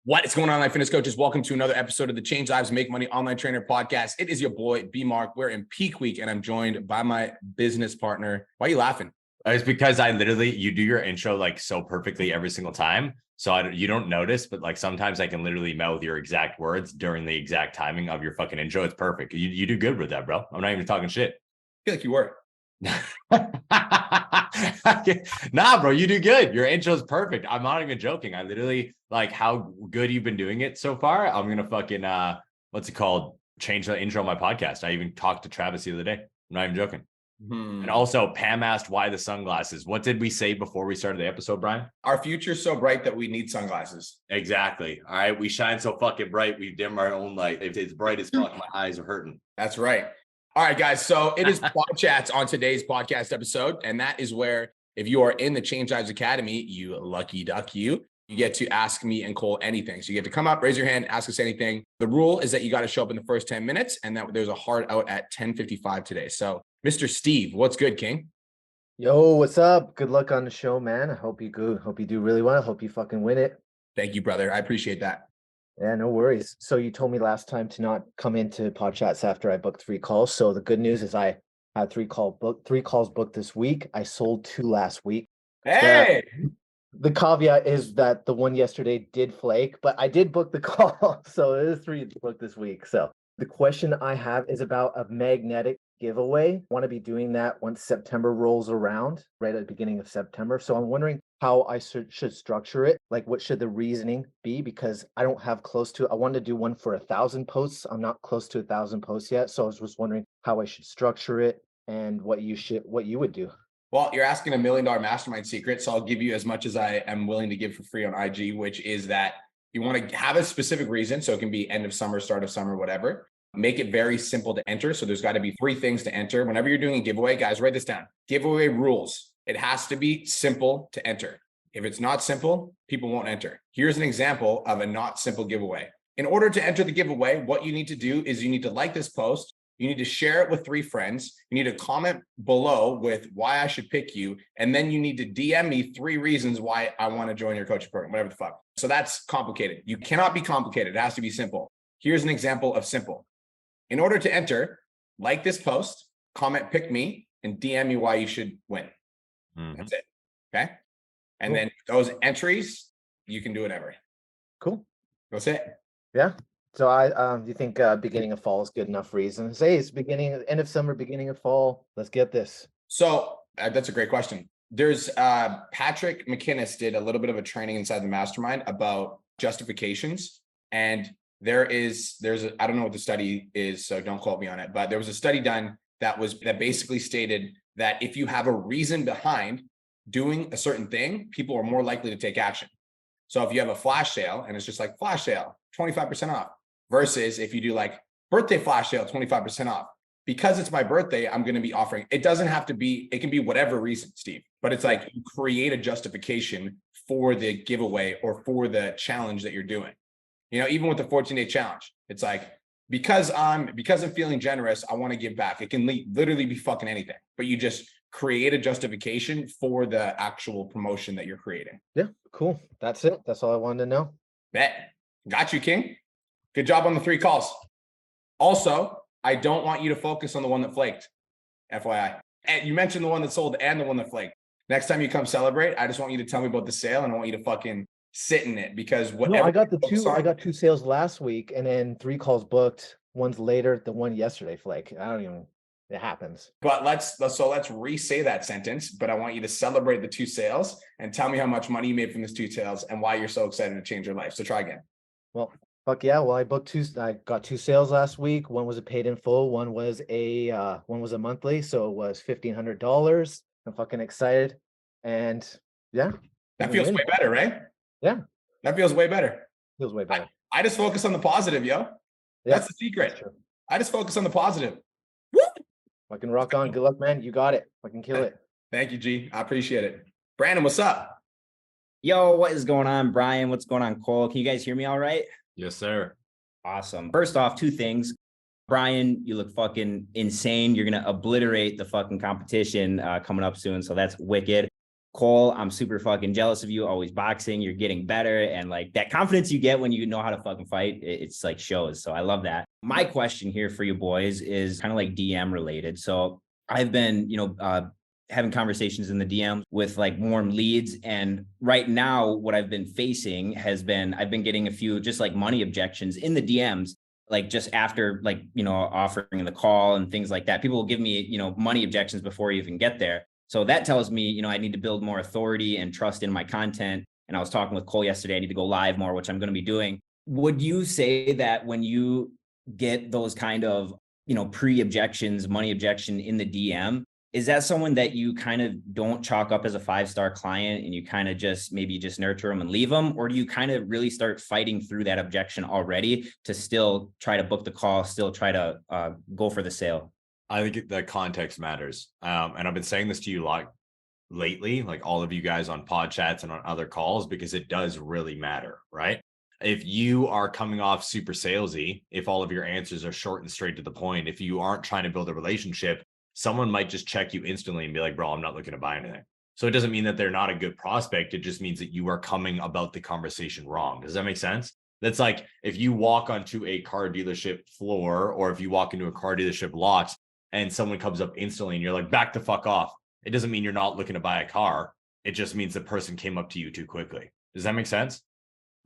What is going on, Life Fitness Coaches? Welcome to another episode of the Change Lives, Make Money Online Trainer Podcast. It is your boy, B Mark. We're in peak week, and I'm joined by my business partner. Why are you laughing? It's because you do your intro like so perfectly every single time. So you don't notice, but like sometimes I can literally mouth your exact words during the exact timing of your fucking intro. It's perfect. You do good with that, bro. I'm not even talking shit. I feel like you were. Nah, bro, you do good. Your intro is perfect. I'm not even joking. I literally like how good you've been doing it so far. I'm gonna fucking what's it called? Change the intro of my podcast. I even talked to Travis the other day. I'm not even joking. And also, Pam asked why the sunglasses. What did we say before we started the episode, Brian? Our future's so bright that we need sunglasses. Exactly. All right. We shine so fucking bright. We dim our own light. If it's bright as fuck, my eyes are hurting. That's right. All right, guys. So it is Pod Chats on today's podcast episode. And that is where, if you are in the Change Lives Academy, you lucky duck, you get to ask me and Cole anything. So you get to come up, raise your hand, ask us anything. The rule is that you got to show up in the first 10 minutes and that there's a hard out at 10:55 today. So Mr. Steve, what's good, King? Yo, what's up? Good luck on the show, man. I hope you good. Hope you do really well. Hope you fucking win it. Thank you, brother. I appreciate that. Yeah, no worries. So you told me last time to not come into pod chats after I booked 3 calls. So the good news is I had 3 calls booked this week. I sold 2 last week. Hey, the caveat is that the one yesterday did flake, but I did book the call. So it is 3 booked this week. So the question I have is about a magnetic giveaway. I want to be doing that once September rolls around, right at the beginning of September. So I'm wondering how I should structure it. Like, what should the reasoning be? Because I don't have I wanted to do one for 1,000 posts. I'm not close to 1,000 posts yet. So I was just wondering how I should structure it and what you would do. well, you're asking $1 million mastermind secret. So I'll give you as much as I am willing to give for free on IG, which is that you want to have a specific reason. So it can be end of summer, start of summer, whatever. Make it very simple to enter. So there's got to be 3 things to enter. Whenever you're doing a giveaway, guys, write this down. Giveaway rules. It has to be simple to enter. If it's not simple, people won't enter. Here's an example of a not simple giveaway. In order to enter the giveaway, what you need to do is you need to like this post. You need to share it with 3 friends. You need to comment below with why I should pick you. And then you need to DM me 3 reasons why I want to join your coaching program, whatever the fuck. So that's complicated. You cannot be complicated. It has to be simple. Here's an example of simple. In order to enter, like this post, comment, pick me, and DM me why you should win. That's it. Okay. And Cool. then those entries, you can do whatever. Cool. That's it. Yeah. So you think beginning of fall is good enough reason? Say it's end of summer, beginning of fall. Let's get this. So that's a great question. There's Patrick McInnes did a little bit of a training inside the mastermind about justifications. And there's I don't know what the study is, so don't quote me on it, but there was a study done that basically stated that if you have a reason behind doing a certain thing, people are more likely to take action. So if you have a flash sale and it's just like flash sale, 25% off, versus if you do like birthday flash sale, 25% off, because it's my birthday, I'm going to be offering, it doesn't have to be, it can be whatever reason, Steve, but it's like you create a justification for the giveaway or for the challenge that you're doing. You know, even with the 14-day challenge, it's like, because I'm feeling generous, I want to give back. It can literally be fucking anything, but you just create a justification for the actual promotion that you're creating. Yeah, cool. That's it. That's all I wanted to know. Bet. Got you, King. Good job on the 3 calls. Also, I don't want you to focus on the one that flaked, FYI. And you mentioned the one that sold and the one that flaked. Next time you come celebrate, I just want you to tell me about the sale, and I want you to fucking sit in it, because whatever. No, I got 2 sales last week, and then 3 calls booked. One's later, the one yesterday flake. It happens. But let's re-say that sentence, but I want you to celebrate the 2 sales and tell me how much money you made from those 2 sales and why you're so excited to change your life. So try again. Well, fuck yeah. Well, I got 2 sales last week. One was a paid in full. One was a monthly. So it was $1,500. I'm fucking excited. And yeah. That feels way better, right? Yeah. That feels way better. Feels way better. I just focus on the positive, yo. Yeah, that's the secret. true. I just focus on the positive. Fucking rock on. Good luck, man. You got it. Fucking kill it. Thank you, G. I appreciate it. Brandon, what's up? Yo, what is going on, Brian? What's going on, Cole? Can you guys hear me all right? Yes, sir. Awesome. First off, 2 things. Brian, you look fucking insane. You're going to obliterate the fucking competition coming up soon. So that's wicked. Cole, I'm super fucking jealous of you, always boxing, you're getting better. And like that confidence you get when you know how to fucking fight, it's like shows. So I love that. My question here for you boys is kind of like DM related. So I've been, having conversations in the DM with like warm leads. And right now, what I've been facing has been, I've been getting a few just like money objections in the DMs, like just after like, offering the call and things like that. People will give me, money objections before you even get there. So that tells me, I need to build more authority and trust in my content. And I was talking with Cole yesterday, I need to go live more, which I'm going to be doing. Would you say that when you get those kind of, pre-objections, money objection in the DM, is that someone that you kind of don't chalk up as a 5-star client and you kind of just maybe just nurture them and leave them? Or do you kind of really start fighting through that objection already to still try to book the call, still try to go for the sale? I think the context matters. And I've been saying this to you like lately, like all of you guys on pod chats and on other calls, because it does really matter, right? If you are coming off super salesy, if all of your answers are short and straight to the point, if you aren't trying to build a relationship, someone might just check you instantly and be like, bro, I'm not looking to buy anything. So it doesn't mean that they're not a good prospect. It just means that you are coming about the conversation wrong. Does that make sense? That's like if you walk onto a car dealership floor or if you walk into a car dealership lot and someone comes up instantly and you're like, back the fuck off. It doesn't mean you're not looking to buy a car. It just means the person came up to you too quickly. Does that make sense?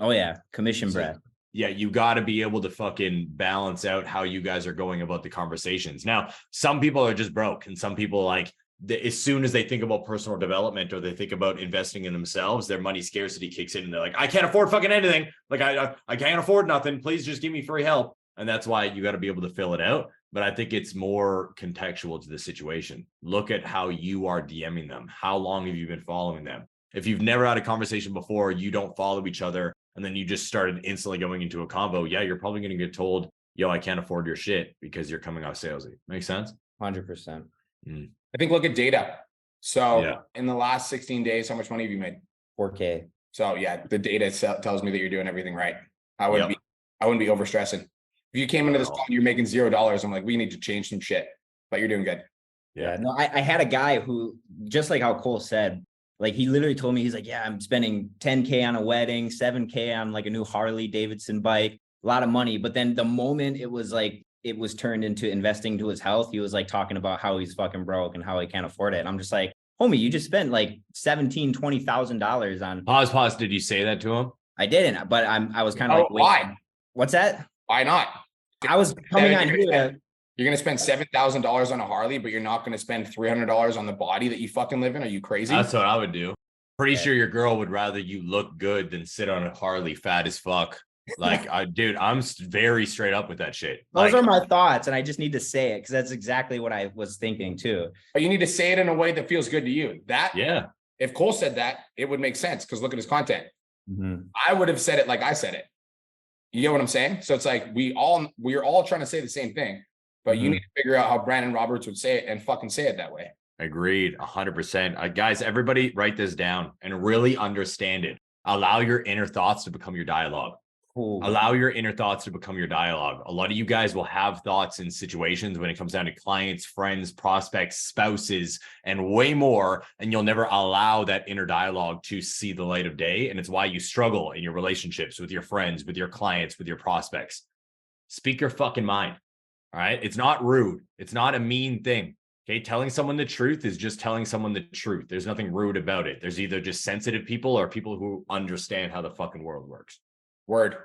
Oh yeah. Commission breath. Yeah, you got to be able to fucking balance out how you guys are going about the conversations. Now, some people are just broke and some people like as soon as they think about personal development or they think about investing in themselves, their money scarcity kicks in and they're like, I can't afford fucking anything. Like I can't afford nothing. Please just give me free help. And that's why you got to be able to fill it out. But I think it's more contextual to the situation. Look at how you are DMing them. How long have you been following them? If you've never had a conversation before, you don't follow each other, and then you just started instantly going into a convo, yeah, you're probably going to get told, yo, I can't afford your shit because you're coming off salesy. Makes sense? 100%. I think look at data. So Yeah. in the last 16 days, how much money have you made? 4K. So yeah, the data tells me that you're doing everything right. I wouldn't be overstressing. If you came into this call and you're making $0, I'm like, we need to change some shit, but you're doing good. Yeah. No, I had a guy who, just like how Cole said, like he literally told me, he's like, yeah, I'm spending 10K on a wedding, 7K on like a new Harley Davidson bike, a lot of money. But then the moment it was like, it was turned into investing to his health, he was like talking about how he's fucking broke and how he can't afford it. And I'm just like, homie, you just spent like $17,000-$20,000 on. Pause. Did you say that to him? I didn't, but I was kind of like, why? What's that? Why not? I was coming on here. You're going to spend $7,000 on a Harley, but you're not going to spend $300 on the body that you fucking live in. Are you crazy? That's what I would do. Pretty sure your girl would rather you look good than sit on a Harley fat as fuck. Like, dude, I'm very straight up with that shit. Those are my thoughts, and I just need to say it because that's exactly what I was thinking too. But you need to say it in a way that feels good to you. Yeah. If Cole said that, it would make sense because look at his content. Mm-hmm. I would have said it like I said it. You get what I'm saying? So it's like we're all trying to say the same thing, but you need to figure out how Brandon Roberts would say it and fucking say it that way. Agreed. 100%. Guys, everybody write this down and really understand it. Allow your inner thoughts to become your dialogue. Cool. Allow your inner thoughts to become your dialogue. A lot of you guys will have thoughts in situations when it comes down to clients, friends, prospects, spouses, and way more. And you'll never allow that inner dialogue to see the light of day. And it's why you struggle in your relationships with your friends, with your clients, with your prospects. Speak your fucking mind. All right. It's not rude. It's not a mean thing. Okay. Telling someone the truth is just telling someone the truth. There's nothing rude about it. There's either just sensitive people or people who understand how the fucking world works. Word.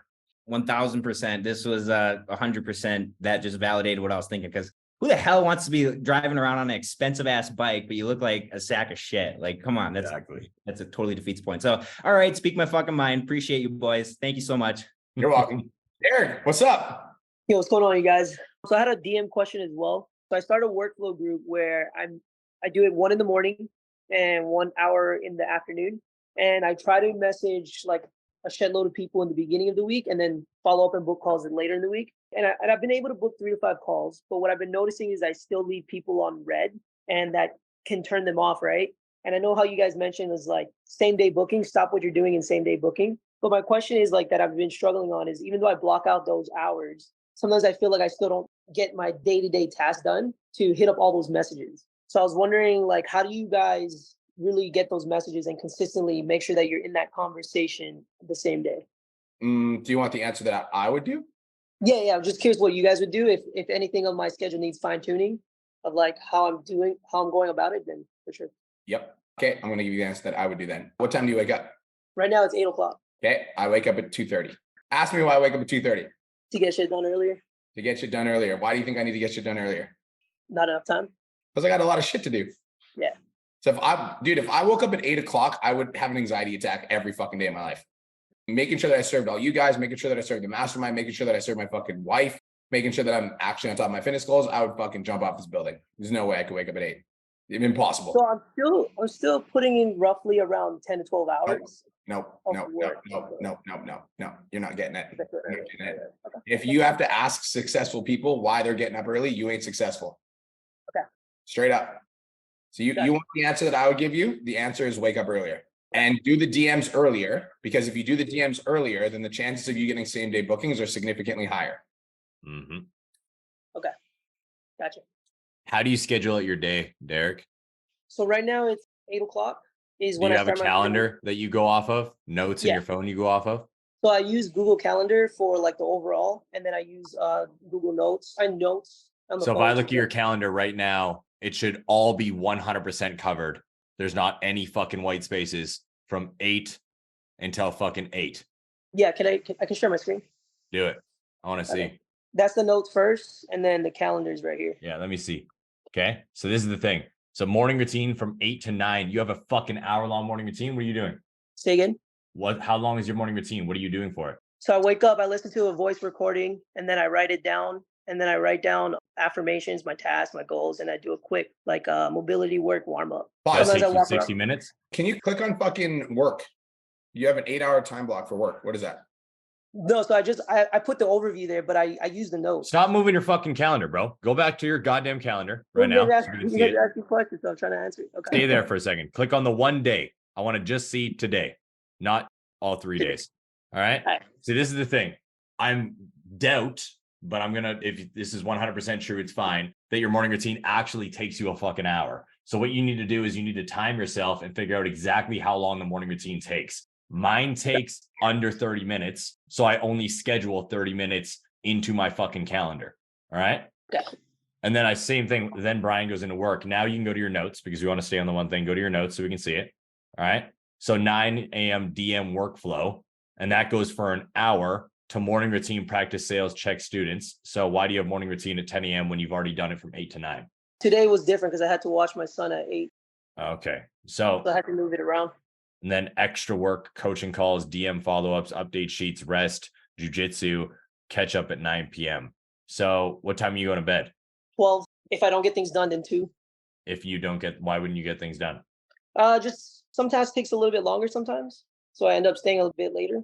1000%. This was 100%. That just validated what I was thinking. Because who the hell wants to be driving around on an expensive ass bike, but you look like a sack of shit? Like, come on, that's a totally defeats point. So, all right, speak my fucking mind. Appreciate you boys. Thank you so much. You're welcome. Eric, what's up? Yo, what's going on, you guys? So I had a DM question as well. So I started a workflow group where I do it 1 a.m. and 1 hour in the afternoon, and I try to message like a shed load of people in the beginning of the week and then follow up and book calls later in the week. And I've been able to book 3 to 5 calls, but what I've been noticing is I still leave people on red, and that can turn them off, right? And I know how you guys mentioned is like same day booking, stop what you're doing in same day booking. But my question is like that I've been struggling on is even though I block out those hours, sometimes I feel like I still don't get my day-to-day tasks done to hit up all those messages. So I was wondering, like, how do you guys really get those messages and consistently make sure that you're in that conversation the same day? Do you want the answer that I would do? Yeah. I'm just curious what you guys would do if anything of my schedule needs fine tuning of like how I'm going about it, then for sure. Yep. Okay, I'm gonna give you the answer that I would do then. What time do you wake up? Right now it's 8 o'clock Okay, I wake up at 2:30. Ask me why I wake up at 2:30. to get shit done earlier. To get shit done earlier. Why do you think I need to get shit done earlier? Not enough time. Because I got a lot of shit to do. Yeah. So if I woke up at 8 o'clock, I would have an anxiety attack every fucking day of my life. Making sure that I served all you guys, making sure that I served the mastermind, making sure that I served my fucking wife, making sure that I'm actually on top of my fitness goals, I would fucking jump off this building. There's no way I could wake up at 8. Impossible. So I'm still putting in roughly around 10 to 12 hours. No. of You're work. not getting it. Okay. You're not getting it. If you have to ask successful people why they're getting up early, you ain't successful. Okay. Straight up. So you want the answer that I would give you? The answer is wake up earlier and do the DMs earlier, because if you do the DMs earlier, then the chances of you getting same day bookings are significantly higher. Mm-hmm. Okay. Gotcha. How do you schedule out your day, Derek? So right now it's 8 o'clock is Do when you I have a start my calendar that you go off of? Notes in Yeah. your phone you go off of? So I use Google Calendar for like the overall, and then I use Google Notes. Notes on the So if phone I look to at your get- calendar right now, it should all be 100% covered. There's not any fucking white spaces from 8 until fucking 8. Yeah, I can share my screen. Do it. I want to see. Okay. That's the notes first, and then the calendar's right here. Yeah, let me see. Okay. So this is the thing. So morning routine from 8 to 9. You have a fucking hour-long morning routine. What are you doing? Say again. How long is your morning routine? What are you doing for it? So I wake up, I listen to a voice recording, and then I write it down. And then I write down affirmations, my tasks, my goals, and I do a quick like mobility work warm up. That Pause. Sometimes takes I you walk 60 around. minutes. Can you click on fucking work? You have an 8-hour time block for work. What is that? No, so I put the overview there, but I use the notes. Stop moving your fucking calendar, bro. Go back to your goddamn calendar right You now. guys so ask- you can you see guys it. ask me questions, so I'm trying to answer. Okay. Stay there for a second. Click on the one day. I want to just see today, not all 3 days. All right. All right. So this is the thing. I'm doubt, but I'm gonna, if this is 100% true, it's fine, that your morning routine actually takes you a fucking hour. So what you need to do is you need to time yourself and figure out exactly how long the morning routine takes. Mine takes under 30 minutes. So I only schedule 30 minutes into my fucking calendar. All right. Okay. And then same thing. Then Brian goes into work. Now you can go to your notes because we want to stay on the one thing. Go to your notes so we can see it. All right. So 9 a.m. DM workflow. And that goes for an hour to morning routine, practice sales, check students. So why do you have morning routine at 10 a.m. when you've already done it from 8 to 9? Today was different because I had to watch my son at 8, Okay. So, so I had to move it around. and then extra work, coaching calls, DM follow-ups, update sheets, rest, jujitsu, catch up at 9 p.m. So what time are you going to bed? 12. If I don't get things done, then 2. If you don't get, why wouldn't you get things done? Just sometimes takes a little bit longer sometimes, so I end up staying a little bit later.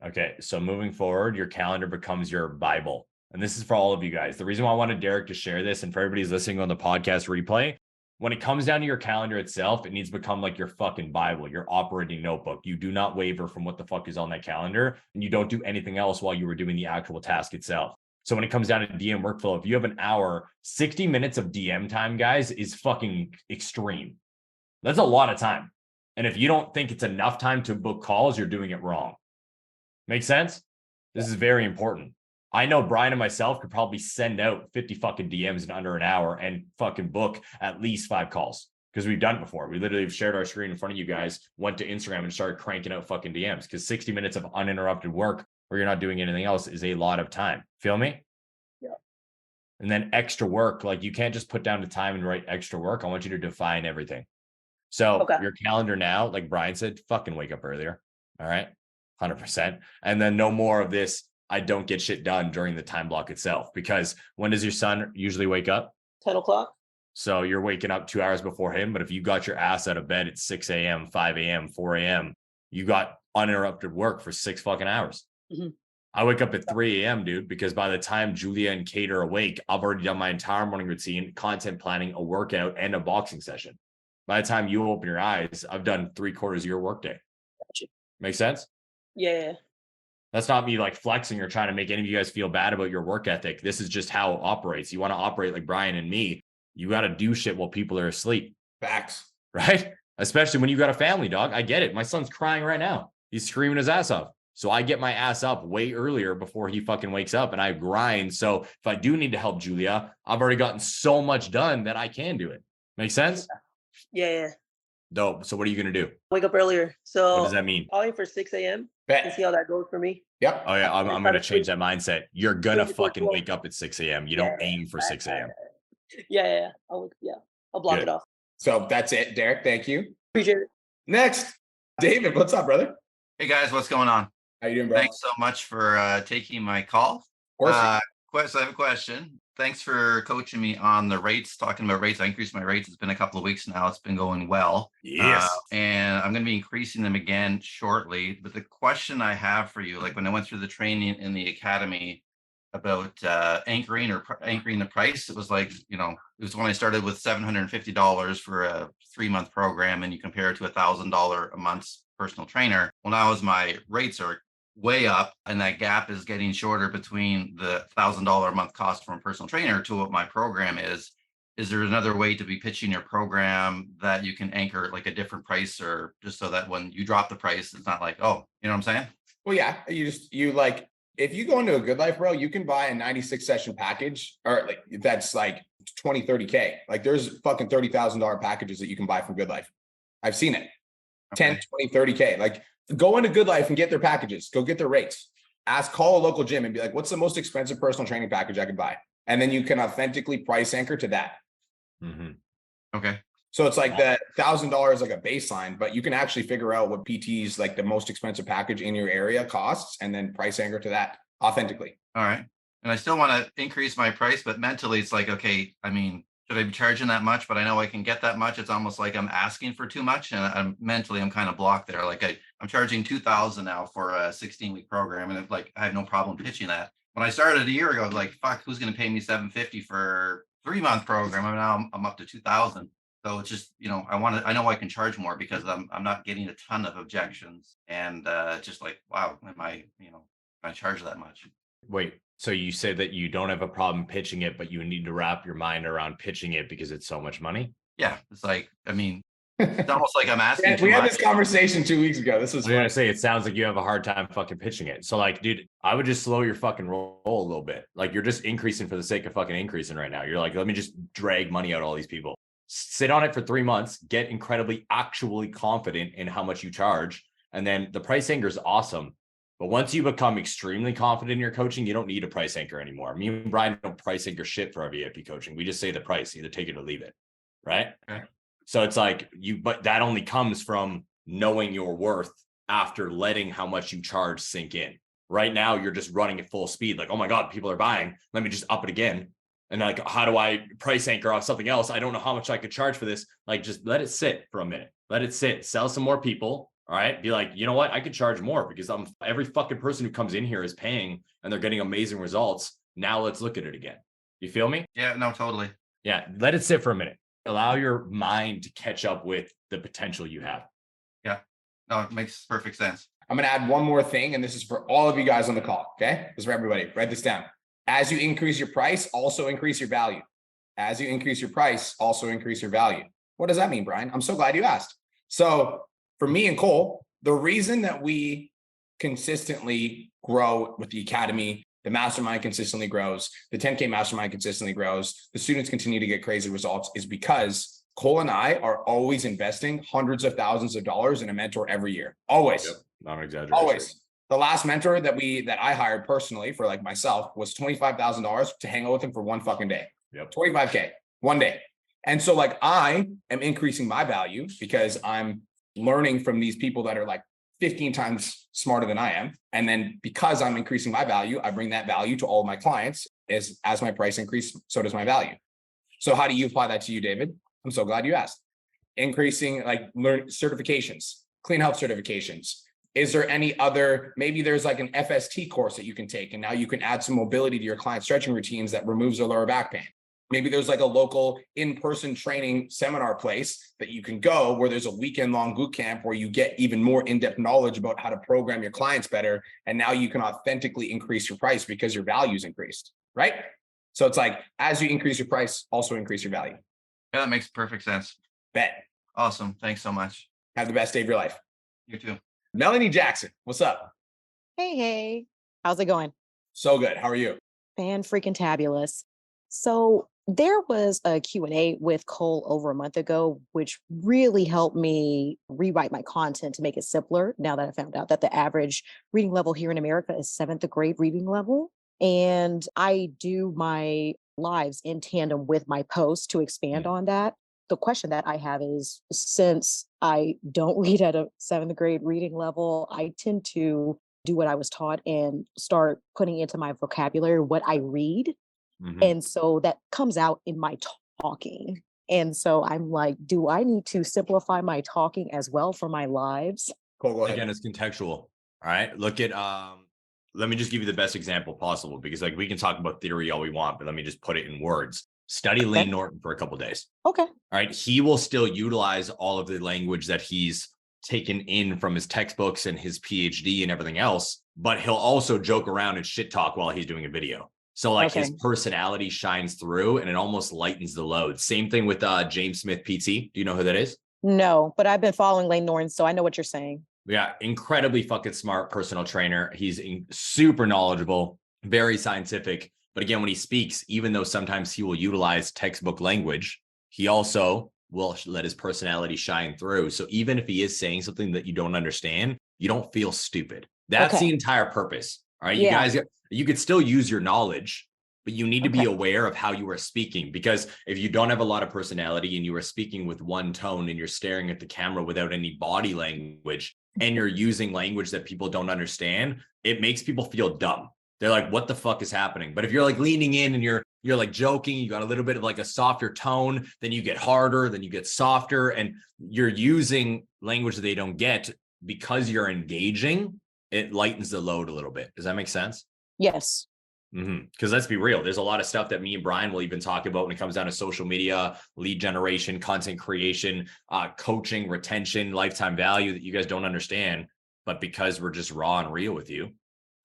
Okay. So moving forward, your calendar becomes your Bible. And this is for all of you guys. The reason why I wanted Derek to share this and for everybody's listening on the podcast replay, when it comes down to your calendar itself, it needs to become like your fucking Bible, your operating notebook. You do not waver from what the fuck is on that calendar, and you don't do anything else while you were doing the actual task itself. So when it comes down to DM workflow, if you have an hour, 60 minutes of DM time, guys, is fucking extreme. That's a lot of time. And if you don't think it's enough time to book calls, you're doing it wrong. Make sense? This is very important. I know Brian and myself could probably send out 50 fucking DMs in under an hour and fucking book at least 5 calls because we've done it before. We literally have shared our screen in front of you guys, went to Instagram and started cranking out fucking DMs because 60 minutes of uninterrupted work where you're not doing anything else is a lot of time. Feel me? Yeah. And then extra work, like you can't just put down the time and write extra work. I want you to define everything. So Okay. your calendar now, like Brian said, fucking wake up earlier. All right. 100%. And then no more of this. I don't get shit done during the time block itself, because when does your son usually wake up? 10 o'clock. So you're waking up 2 hours before him. But if you got your ass out of bed at 6 a.m., 5 a.m., 4 a.m., you got uninterrupted work for 6 fucking hours. Mm-hmm. I wake up at 3 a.m., dude, because by the time Julia and Kate are awake, I've already done my entire morning routine, content planning, a workout, and a boxing session. By the time you open your eyes, I've done 3/4 of your workday. Gotcha. Make sense? Yeah. That's not me like flexing or trying to make any of you guys feel bad about your work ethic. This is just how it operates. You want to operate like Brian and me, you got to do shit while people are asleep, Facts. right? especially when you got a family, dog. I get it. My son's crying right now. He's screaming his ass off. So I get my ass up way earlier before he fucking wakes up and I grind. So if I do need to help Julia, I've already gotten so much done that I can do it. Make sense? Yeah. Dope. So what are you going to do? Wake up earlier. So What does that mean? I'll aim for 6 a.m. and Bet. see how that goes for me. Yep. Oh yeah, I'm going to change that mindset. You're going to fucking 12. wake up at 6 a.m. You don't aim for 6 a.m. Yeah. I'll block Good. it off. So that's it, Derek. Thank you. Appreciate it. Next, David, what's up, brother? Hey guys, what's going on? How you doing, bro? Thanks so much for taking my call. Of course. So I have a question. Thanks for coaching me on the rates, talking about rates. I increased my rates. It's been a couple of weeks now. It's been going well. Yes. And I'm going to be increasing them again shortly. But the question I have for you, like when I went through the training in the academy about anchoring the price, it was like, it was when I started with $750 for a 3-month program, and you compare it to $1,000 a month personal trainer. Well, now as my rates are way up and that gap is getting shorter between the $1,000 a month cost from a personal trainer to what my program is there another way to be pitching your program that you can anchor like a different price, or just so that when you drop the price, it's not like, oh, you know what I'm saying? Well, yeah, if you go into a Good Life, bro, you can buy a 96 session package, or like that's like 20, 30K. Like there's fucking $30,000 packages that you can buy from Good Life. I've seen it. 10, 20, 30K. Like go into Good Life and get their packages, go get their rates. Call a local gym and be like, what's the most expensive personal training package I could buy? And then you can authentically price anchor to that. Mm-hmm. Okay. So it's like the $1,000 like a baseline, but you can actually figure out what PT's like the most expensive package in your area costs, and then price anchor to that authentically. All right. And I still want to increase my price, but mentally it's like, okay, I mean, should I be charging that much? But I know I can get that much. It's almost like I'm asking for too much. And I'm kind of blocked there. Like I'm charging $2,000 now for a 16-week program. And I have no problem pitching that. When I started a year ago, I was like, fuck, who's going to pay me $750 for a 3-month program? And now I'm up to $2,000. So it's just, I know I can charge more because I'm not getting a ton of objections. And just like, wow, am I charge that much? Wait, so you said that you don't have a problem pitching it, but you need to wrap your mind around pitching it because it's so much money? Yeah. It's like, it's almost like I'm asking. Yeah, we had this conversation 2 weeks ago. This was I was gonna say, it sounds like you have a hard time fucking pitching it. So like, dude, I would just slow your fucking roll a little bit. Like you're just increasing for the sake of fucking increasing right now. You're like, let me just drag money out of all these people. Sit on it for 3 months, get incredibly actually confident in how much you charge. And then the price anchor is awesome. But once you become extremely confident in your coaching, you don't need a price anchor anymore. Me and Brian don't price anchor shit for our VIP coaching. We just say the price, either take it or leave it. Right. Okay. So it's like but that only comes from knowing your worth after letting how much you charge sink in. Right now, you're just running at full speed. Like, oh my God, people are buying. Let me just up it again. And like, how do I price anchor off something else? I don't know how much I could charge for this. Like, just let it sit for a minute. Let it sit. Sell some more people. All right. Be like, you know what? I could charge more because every fucking person who comes in here is paying and they're getting amazing results. Now let's look at it again. You feel me? Yeah, no, totally. Yeah. Let it sit for a minute. Allow your mind to catch up with the potential you have. Yeah. No, it makes perfect sense. I'm going to add one more thing, and this is for all of you guys on the call. Okay. This is for everybody. Write this down. As you increase your price, also increase your value. As you increase your price, also increase your value. What does that mean, Brian? I'm so glad you asked. So for me and Cole, the reason that we consistently grow with the academy, the mastermind consistently grows, the 10K mastermind consistently grows, the students continue to get crazy results, is because Cole and I are always investing hundreds of thousands of dollars in a mentor every year. Always. Yep. Not an exaggeration. Always. The last mentor that I hired personally for like myself was $25,000 to hang out with him for one fucking day. Yep. 25K, one day. And so like I am increasing my value because I'm learning from these people that are like 15 times smarter than I am. And then because I'm increasing my value, I bring that value to all of my clients. As my price increase, so does my value. So how do you apply that to you, David? I'm so glad you asked. Increasing like learn certifications, clean health certifications. Is there any other, maybe there's like an FST course that you can take and now you can add some mobility to your client stretching routines that removes their lower back pain. Maybe there's like a local in-person training seminar place that you can go where there's a weekend-long boot camp where you get even more in-depth knowledge about how to program your clients better. And now you can authentically increase your price because your value's increased, right? So it's like, as you increase your price, also increase your value. Yeah, that makes perfect sense. Bet. Awesome. Thanks so much. Have the best day of your life. You too. Melanie Jackson, what's up? Hey, how's it going? So good. How are you? Fan freaking tabulous. So there was a Q&A with Cole over a month ago, which really helped me rewrite my content to make it simpler. Now that I found out that the average reading level here in America is 7th grade reading level. And I do my lives in tandem with my posts to expand on that. The question that I have is, since I don't read at a 7th grade reading level, I tend to do what I was taught and start putting into my vocabulary what I read. And so that comes out in my talking. And so I'm like, do I need to simplify my talking as well for my lives? Cool, go ahead. Again, it's contextual. All right. Look at let me just give you the best example possible, because like we can talk about theory all we want, but let me just put it in words. Study Layne Norton for a couple of days. Okay. All right. He will still utilize all of the language that he's taken in from his textbooks and his PhD and everything else, but he'll also joke around and shit talk while he's doing a video. So like his personality shines through and it almost lightens the load. Same thing with James Smith PT. Do you know who that is? No, but I've been following Layne Norton, so I know what you're saying. Yeah, incredibly fucking smart personal trainer. He's super knowledgeable, very scientific. But again, when he speaks, even though sometimes he will utilize textbook language, he also will let his personality shine through. So even if he is saying something that you don't understand, you don't feel stupid. That's the entire purpose. All right, you guys, you could still use your knowledge, but you need to be aware of how you are speaking, because if you don't have a lot of personality and you are speaking with one tone and you're staring at the camera without any body language and you're using language that people don't understand, it makes people feel dumb. They're like, what the fuck is happening? But if you're like leaning in and you're like joking, you got a little bit of like a softer tone, then you get harder, then you get softer, and you're using language that they don't get because you're engaging. It lightens the load a little bit. Does that make sense? Yes. Because let's be real, there's a lot of stuff that me and Brian will even talk about when it comes down to social media, lead generation, content creation, coaching, retention, lifetime value that you guys don't understand. But because we're just raw and real with you,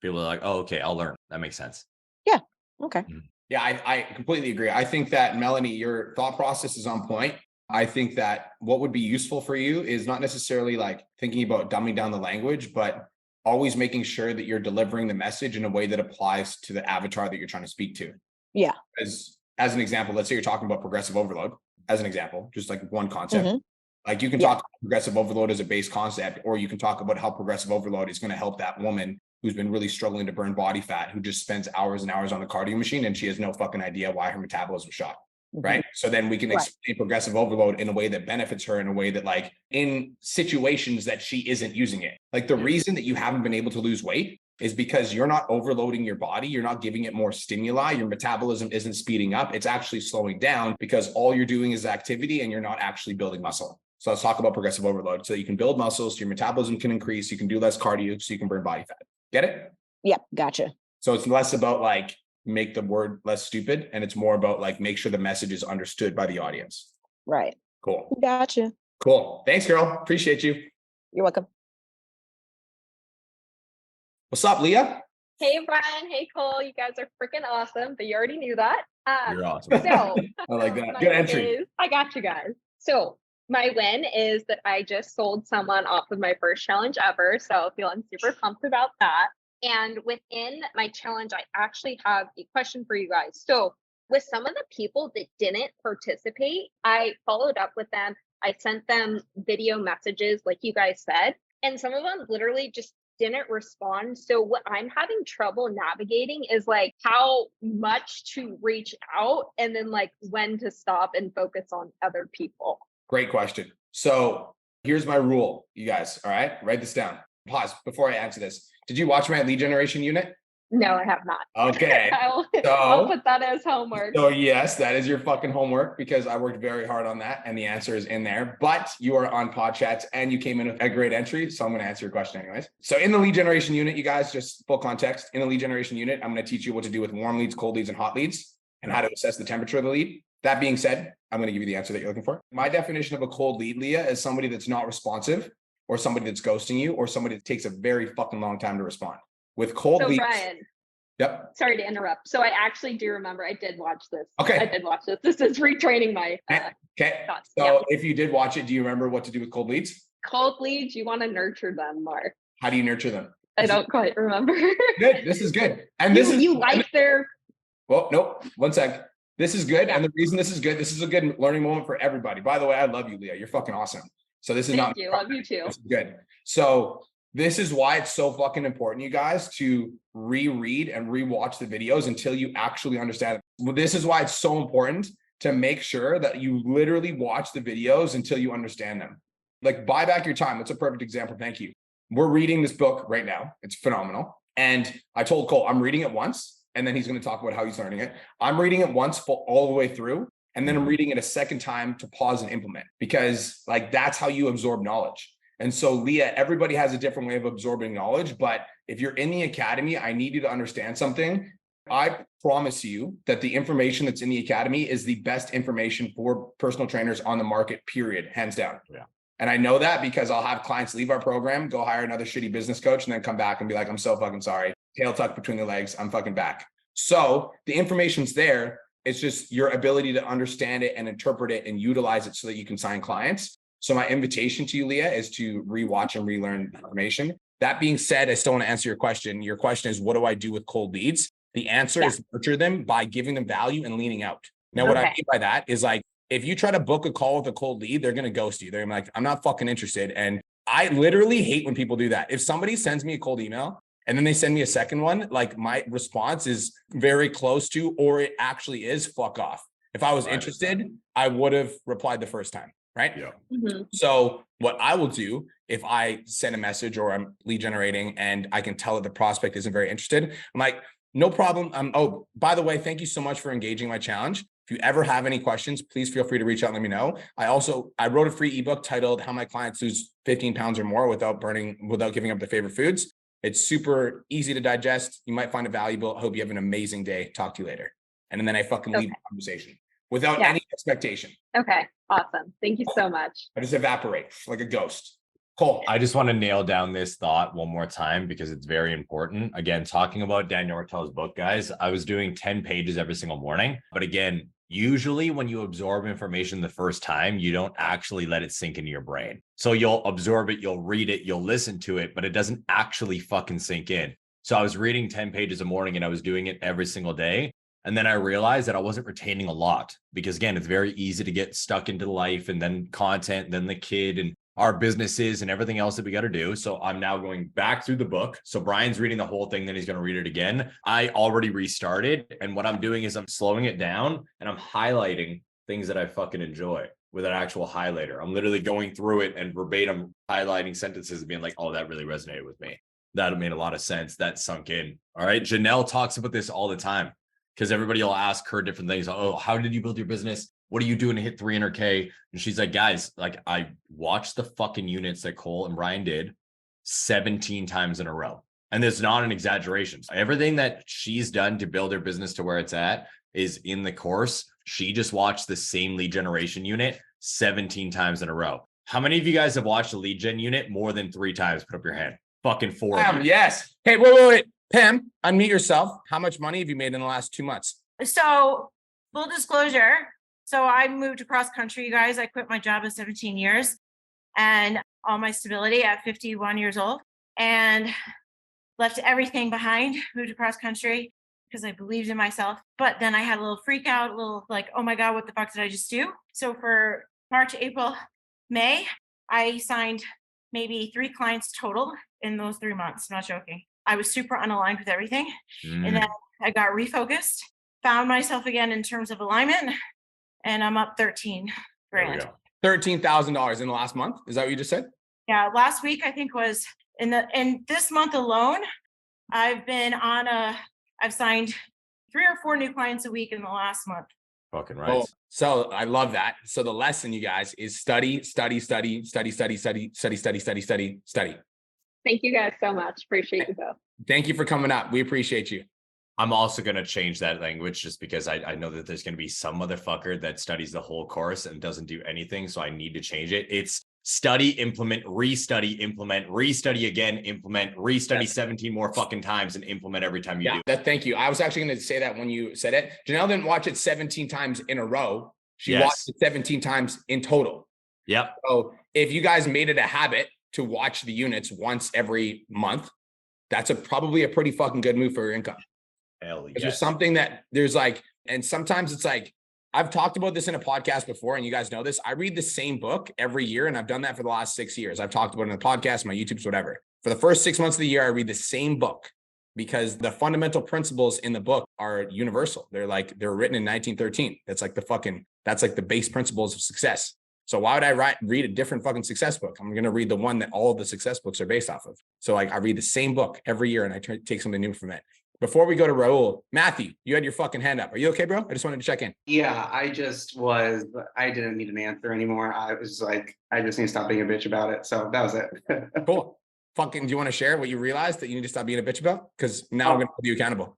people are like, oh, okay, I'll learn. That makes sense. Yeah. Okay. Yeah, I completely agree. I think that, Melanie, your thought process is on point. I think that what would be useful for you is not necessarily like thinking about dumbing down the language, but always making sure that you're delivering the message in a way that applies to the avatar that you're trying to speak to. Yeah. As an example, let's say you're talking about progressive overload as an example, just like one concept. Like you can talk about progressive overload as a base concept, or you can talk about how progressive overload is going to help that woman who's been really struggling to burn body fat, who just spends hours and hours on the cardio machine and she has no fucking idea why her metabolism shot. Right. So then we can explain progressive overload in a way that benefits her, in a way that like in situations that she isn't using it. Like the reason that you haven't been able to lose weight is because you're not overloading your body. You're not giving it more stimuli. Your metabolism isn't speeding up. It's actually slowing down because all you're doing is activity and you're not actually building muscle. So let's talk about progressive overload so that you can build muscles, so your metabolism can increase, you can do less cardio, so you can burn body fat. Get it? Yep. Gotcha. So it's less about like make the word less stupid, and it's more about like make sure the message is understood by the audience. Right. Cool. Gotcha. Cool. Thanks, girl. Appreciate you. You're welcome. What's up, Leah? Hey, Brian. Hey, Cole. You guys are freaking awesome, but you already knew that. You're awesome. So I like that. my Good win entry. is- I got you guys. So my win is that I just sold someone off of my first challenge ever. So feeling super pumped about that. And within my challenge, I actually have a question for you guys. So with some of the people that didn't participate, I followed up with them. I sent them video messages like you guys said, and some of them literally just didn't respond. So what I'm having trouble navigating is like how much to reach out and then like when to stop and focus on other people. Great question. So here's my rule, you guys. All right. Write this down. Pause before I answer this. Did you watch my lead generation unit? No, I have not. Okay. I'll put that as homework. So yes, that is your fucking homework, because I worked very hard on that and the answer is in there. But you are on Pod Chats and you came in with a great entry. So I'm going to answer your question anyways. So in the lead generation unit, you guys, just full context, in the lead generation unit, I'm going to teach you what to do with warm leads, cold leads, and hot leads, and how to assess the temperature of the lead. That being said, I'm going to give you the answer that you're looking for. My definition of a cold lead, Leah, is somebody that's not responsive, or somebody that's ghosting you, or somebody that takes a very fucking long time to respond. With cold So leads. Brian, Yep. Sorry to interrupt. So I actually do remember I did watch this. Okay. I did watch this. This is retraining my Okay. thoughts. So Yeah. if you did watch it, do you remember what to do with cold leads? Cold leads, you want to nurture them more. How do you nurture them? I don't quite remember. Good. This is good. And this is you like their well, nope. 1 sec. This is good. Yeah. And the reason this is good, this is a good learning moment for everybody. By the way, I love you, Leah. You're fucking awesome. So this is thank not you. Love you too. This is good. So this is why it's so fucking important, you guys, to reread and rewatch the videos until you actually understand it. Well, this is why it's so important to make sure that you literally watch the videos until you understand them. Like, buy back your time. That's a perfect example. Thank you. We're reading this book right now. It's phenomenal. And I told Cole, I'm reading it once, and then he's going to talk about how he's learning it. I'm reading it once all the way through, and then I'm reading it a second time to pause and implement, because like that's how you absorb knowledge. And so, Leah, everybody has a different way of absorbing knowledge. But if you're in the academy, I need you to understand something. I promise you that the information that's in the academy is the best information for personal trainers on the market, period, hands down. Yeah. And I know that because I'll have clients leave our program, go hire another shitty business coach, and then come back and be like, I'm so fucking sorry. Tail tucked between the legs. I'm fucking back. So the information's there. It's just your ability to understand it and interpret it and utilize it so that you can sign clients. So my invitation to you, Leah, is to rewatch and relearn information. That being said, I still want to answer your question. Your question is, what do I do with cold leads? The answer is nurture them by giving them value and leaning out. Now, what I mean by that is, like, if you try to book a call with a cold lead, they're going to ghost you. They're gonna be like, I'm not fucking interested. And I literally hate when people do that. If somebody sends me a cold email and then they send me a second one, like, my response is very close to, or it actually is, fuck off. If I was interested, I would have replied the first time. Right. Yeah. Mhm. So what I will do if I send a message or I'm lead generating and I can tell that the prospect isn't very interested, I'm like, no problem. Oh, by the way, thank you so much for engaging my challenge. If you ever have any questions, please feel free to reach out and let me know. I wrote a free ebook titled How My Clients Lose 15 Pounds or More Without Giving Up Their Favorite Foods. It's super easy to digest. You might find it valuable. I hope you have an amazing day. Talk to you later. And then I fucking leave the conversation without any expectation. Okay. Awesome. Thank you so much. I just evaporate like a ghost. Cole. I just want to nail down this thought one more time because it's very important. Again, talking about Daniel Ortel's book, guys, I was doing 10 pages every single morning. But again, usually when you absorb information the first time, you don't actually let it sink into your brain. So you'll absorb it, you'll read it, you'll listen to it, but it doesn't actually fucking sink in. So I was reading 10 pages a morning and I was doing it every single day. And then I realized that I wasn't retaining a lot because, again, it's very easy to get stuck into life and then content, and then the kid and our businesses and everything else that we got to do. So I'm now going back through the book. So Brian's reading the whole thing, then he's going to read it again. I already restarted. And what I'm doing is I'm slowing it down and I'm highlighting things that I fucking enjoy with an actual highlighter. I'm literally going through it and verbatim highlighting sentences and being like, oh, that really resonated with me. That made a lot of sense. That sunk in. All right. Janelle talks about this all the time because everybody will ask her different things. Oh, how did you build your business? What are you doing to hit 300K? And she's like, guys, like, I watched the fucking units that Cole and Brian did 17 times in a row. And it's not an exaggeration. Everything that she's done to build her business to where it's at is in the course. She just watched the same lead generation unit 17 times in a row. How many of you guys have watched a lead gen unit more than 3 times? Put up your hand. Fucking 4. Yes. Hey, wait. Pam, unmute yourself. How much money have you made in the last 2 months? So, full disclosure. So I moved across country, you guys. I quit my job at 17 years and all my stability at 51 years old, and left everything behind, moved across country because I believed in myself. But then I had a little freak out, a little like, oh my God, what the fuck did I just do? So for March, April, May, I signed maybe 3 clients total in those 3 months. I'm not joking. I was super unaligned with everything. And then I got refocused, found myself again in terms of alignment, and I'm up 13 grand. $13,000 in the last month. Is that what you just said? Yeah. Last week, I think was in this month alone, I've signed 3 or 4 new clients a week in the last month. Fucking right. Oh, so I love that. So the lesson, you guys, is study. Thank you guys so much. Appreciate you both. Thank you for coming up. We appreciate you. I'm also going to change that language just because I know that there's going to be some motherfucker that studies the whole course and doesn't do anything. So I need to change it. It's study, implement, restudy, implement, restudy again, implement, restudy 17 more fucking times and implement every time you do. Thank you. I was actually going to say that when you said it. Janelle didn't watch it 17 times in a row. She watched it 17 times in total. Yep. So if you guys made it a habit to watch the units once every month, that's probably a pretty fucking good move for your income. Hell yeah. There's something that there's like, and sometimes it's like, I've talked about this in a podcast before, and you guys know this. I read the same book every year, and I've done that for the last 6 years. I've talked about it in the podcast, my YouTubes, whatever. For the first 6 months of the year, I read the same book because the fundamental principles in the book are universal. They're written in 1913. That's like the base principles of success. So why would I read a different fucking success book? I'm going to read the one that all of the success books are based off of. So like I read the same book every year, and I take something new from it. Before we go to Raul, Matthew, you had your fucking hand up. Are you okay, bro? I just wanted to check in. Yeah, I didn't need an answer anymore. I was like, I just need to stop being a bitch about it. So that was it. Cool. Fucking, do you want to share what you realized that you need to stop being a bitch about? Because now I'm going to hold you accountable.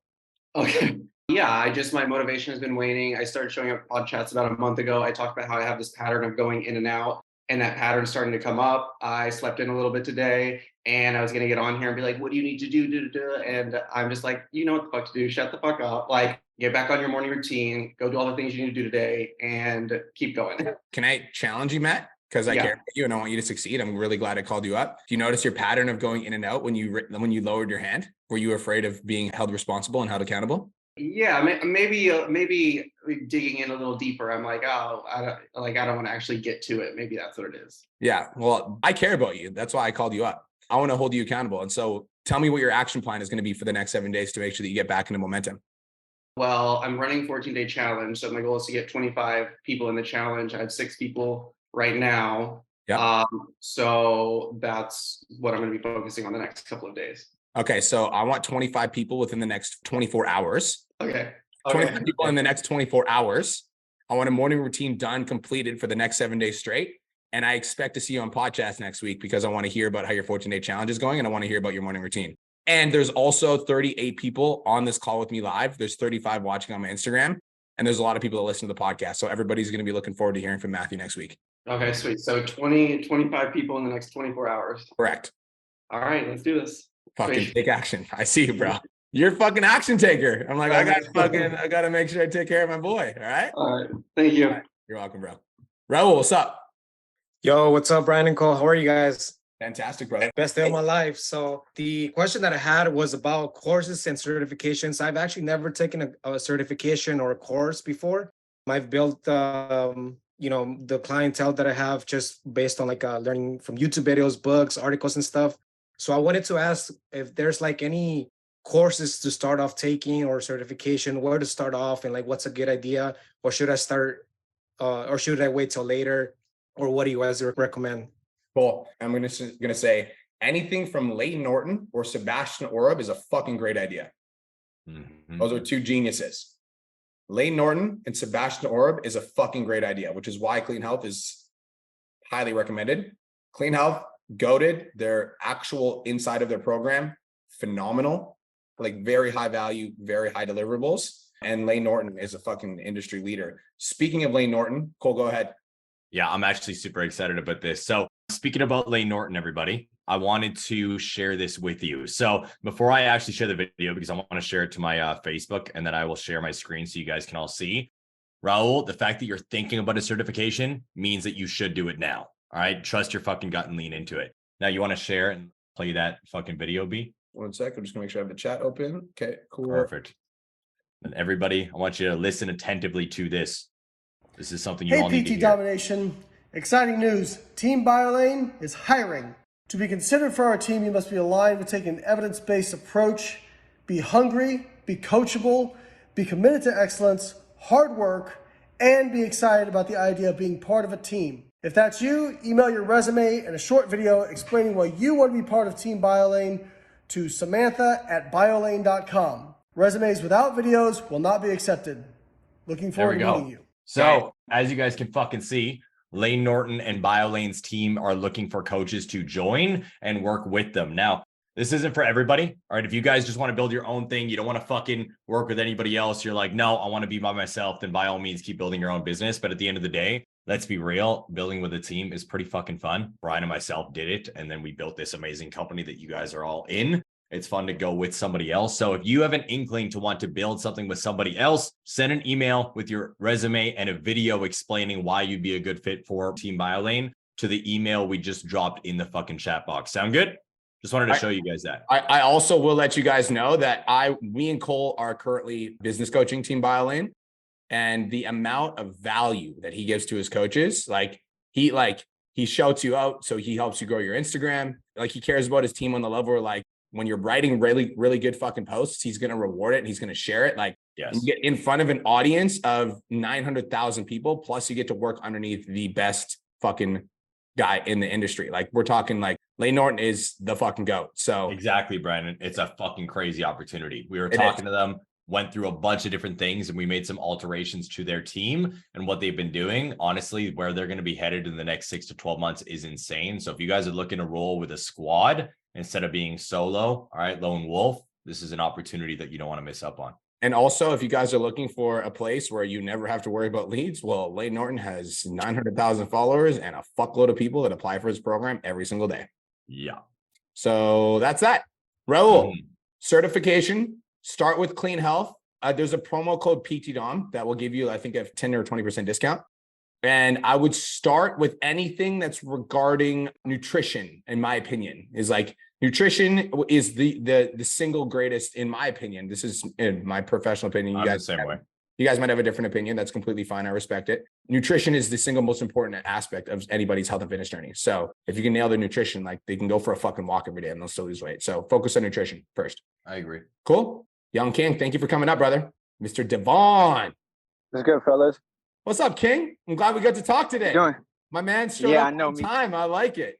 Okay. Yeah, my motivation has been waning. I started showing up on chats about a month ago. I talked about how I have this pattern of going in and out, and that pattern's starting to come up. I slept in a little bit today, and I was going to get on here and be like, what do you need to do? And I'm just like, you know what the fuck to do. Shut the fuck up. Like, get back on your morning routine, go do all the things you need to do today, and keep going. Can I challenge you, Matt? Because I care about you and I want you to succeed. I'm really glad I called you up. Do you notice your pattern of going in and out when you lowered your hand? Were you afraid of being held responsible and held accountable? Yeah, maybe digging in a little deeper. I'm like, oh, I don't want to actually get to it. Maybe that's what it is. Yeah, well, I care about you. That's why I called you up. I want to hold you accountable. And so tell me what your action plan is going to be for the next 7 days to make sure that you get back into momentum. Well, I'm running 14-day challenge. So my goal is to get 25 people in the challenge. I have 6 people right now. Yeah. So that's what I'm going to be focusing on the next couple of days. Okay, so I want 25 people within the next 24 hours. Okay. 25 people in the next 24 hours. I want a morning routine done, completed for the next 7 days straight. And I expect to see you on podcast next week because I want to hear about how your 14-day challenge is going, and I want to hear about your morning routine. And there's also 38 people on this call with me live. There's 35 watching on my Instagram, and there's a lot of people that listen to the podcast. So everybody's going to be looking forward to hearing from Matthew next week. Okay, sweet. So 25 people in the next 24 hours. Correct. All right, let's do this. Fucking take action. I see you, bro. You're a fucking action taker. I'm like, I gotta make sure I take care of my boy. All right. All right. Thank you. Right. You're welcome, bro. Raul, what's up? Yo, what's up, Brian and Cole? How are you guys? Fantastic, brother. Best day of my life. So the question that I had was about courses and certifications. I've actually never taken a certification or a course before. I've built, the clientele that I have just based on learning from YouTube videos, books, articles, and stuff. So I wanted to ask if there's any courses to start off taking or certification, where to start off, and what's a good idea, or should I start, or should I wait till later, or what do you guys recommend? Cool. I'm gonna say anything from Layton Norton or Sebastian Oreb is a fucking great idea. Mm-hmm. Those are 2 geniuses. Layton Norton and Sebastian Oreb is a fucking great idea, which is why Clean Health is highly recommended. Clean Health, goated. Their actual inside of their program, phenomenal. Very high value, very high deliverables. And Layton Norton is a fucking industry leader. Speaking of Layton Norton, Cole, go ahead. Yeah, I'm actually super excited about this. So speaking about Layton Norton, everybody, I wanted to share this with you. So before I actually share the video, because I want to share it to my Facebook, and then I will share my screen so you guys can all see. Raul, the fact that you're thinking about a certification means that you should do it now. All right. Trust your fucking gut and lean into it. Now you want to share and play that fucking video, B? 1 sec. I'm just gonna make sure I have the chat open. Okay, cool. Perfect. And everybody, I want you to listen attentively to this. This is something you all need to hear. Hey, PT Domination. Exciting news. Team BioLane is hiring. To be considered for our team, you must be aligned with taking an evidence-based approach, be hungry, be coachable, be committed to excellence, hard work, and be excited about the idea of being part of a team. If that's you, email your resume and a short video explaining why you want to be part of Team BioLane to Samantha@biolane.com. Resumes without videos will not be accepted. Looking forward to meeting you. So as you guys can fucking see, Layton Norton and BioLane's team are looking for coaches to join and work with them. Now, this isn't for everybody. All right. If you guys just want to build your own thing, you don't want to fucking work with anybody else. You're like, no, I want to be by myself. Then by all means, keep building your own business. But at the end of the day, let's be real, building with a team is pretty fucking fun. Brian and myself did it, and then we built this amazing company that you guys are all in. It's fun to go with somebody else. So if you have an inkling to want to build something with somebody else, send an email with your resume and a video explaining why you'd be a good fit for Team BioLane to the email we just dropped in the fucking chat box. Sound good? Just wanted to show you guys that. I also will let you guys know that me and Cole are currently business coaching Team BioLane, and the amount of value that he gives to his coaches, he shouts you out, so he helps you grow your Instagram. Like, he cares about his team on the level where, like, when you're writing really, really good fucking posts, he's going to reward it and he's going to share it. Like, yes, you get in front of an audience of 900,000 people, plus you get to work underneath the best fucking guy in the industry. Like, we're talking like Layne Norton is the fucking GOAT. So exactly, Brandon. It's a fucking crazy opportunity. We were talking to them, went through a bunch of different things, and we made some alterations to their team and what they've been doing. Honestly, where they're going to be headed in the next 6 to 12 months is insane. So if you guys are looking to roll with a squad instead of being solo, all right, lone wolf, this is an opportunity that you don't want to miss up on. And also, if you guys are looking for a place where you never have to worry about leads, well, Layne Norton has 900,000 followers and a fuckload of people that apply for his program every single day. Yeah. So that's that. Raul, certification, start with Clean Health. There's a promo code PTDOM that will give you, I think, a 10 or 20% discount. And I would start with anything that's regarding nutrition, in my opinion. Is like, nutrition is the single greatest, in my opinion. This is in my professional opinion. You guys, you guys might have a different opinion. That's completely fine. I respect it. Nutrition is the single most important aspect of anybody's health and fitness journey. So if you can nail their nutrition, like, they can go for a fucking walk every day and they'll still lose weight. So focus on nutrition first. I agree. Cool. Young King, thank you for coming up, brother. Mr. Devon. What's good, fellas? What's up, King? I'm glad we got to talk today. How you doing? My man showed Yeah, up I know, on me time. I like it.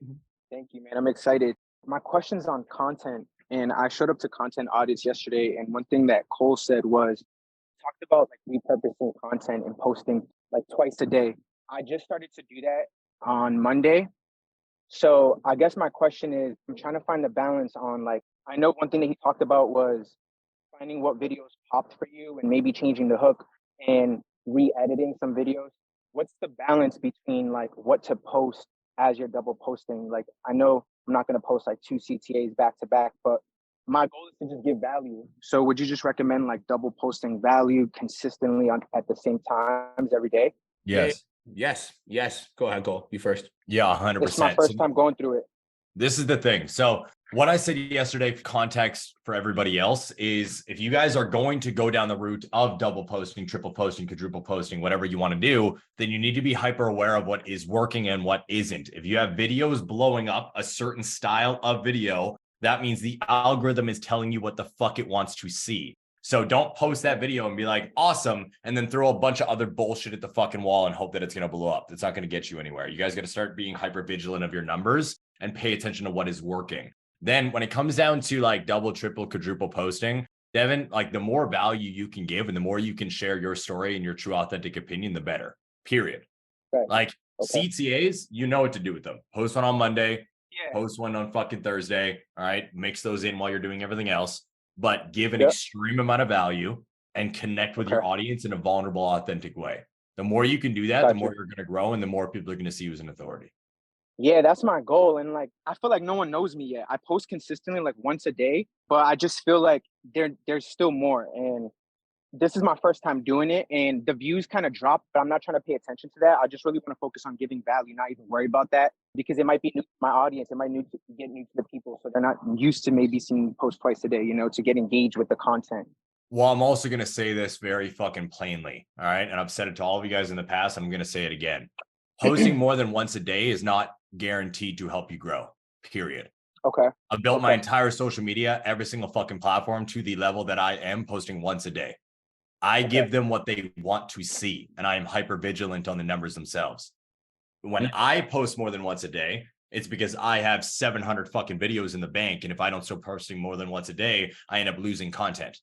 Thank you, man. I'm excited. My question's on content, and I showed up to content audits yesterday, and one thing that Cole said was, talked about like repurposing content and posting like twice a day. I just started to do that on Monday. So I guess my question is, I'm trying to find the balance on, like, I know one thing that he talked about was finding what videos popped for you and maybe changing the hook and re-editing some videos. What's the balance between like what to post as you're double posting? Like, I know I'm not going to post like 2 CTAs back to back, but my goal is to just give value. So would you just recommend like double posting value consistently at the same times every day? Yes. Yes. Go ahead, Cole. You first. Yeah, 100%. It's my first time going through it. This is the thing. So what I said yesterday, context for everybody else, is if you guys are going to go down the route of double posting, triple posting, quadruple posting, whatever you want to do, then you need to be hyper aware of what is working and what isn't. If you have videos blowing up a certain style of video, that means the algorithm is telling you what the fuck it wants to see. So don't post that video and be like, awesome, and then throw a bunch of other bullshit at the fucking wall and hope that it's going to blow up. That's not going to get you anywhere. You guys got to start being hyper vigilant of your numbers and pay attention to what is working. Then when it comes down to like double, triple, quadruple posting, Devin, like, the more value you can give and the more you can share your story and your true authentic opinion, the better, period. Right. Like, okay. CTAs, you know what to do with them. Post one on Monday, yeah. Post one on fucking Thursday. All right. Mix those in while you're doing everything else, but give an extreme amount of value and connect with your audience in a vulnerable, authentic way. The more you can do that, the more you're going to grow and the more people are going to see you as an authority. Yeah, that's my goal. And like, I feel like no one knows me yet. I post consistently like once a day, but I just feel like there's still more. And this is my first time doing it, and the views kind of dropped, but I'm not trying to pay attention to that. I just really want to focus on giving value, not even worry about that, because it might be new to my audience. It might get new to the people. So they're not used to maybe seeing post twice a day, to get engaged with the content. Well, I'm also going to say this very fucking plainly. All right. And I've said it to all of you guys in the past. I'm going to say it again. Posting more than once a day is not guaranteed to help you grow, period. Okay. I've built my entire social media, every single fucking platform, to the level that I am posting once a day. I give them what they want to see, and I am hyper vigilant on the numbers themselves. When I post more than once a day, it's because I have 700 fucking videos in the bank. And if I don't start posting more than once a day, I end up losing content.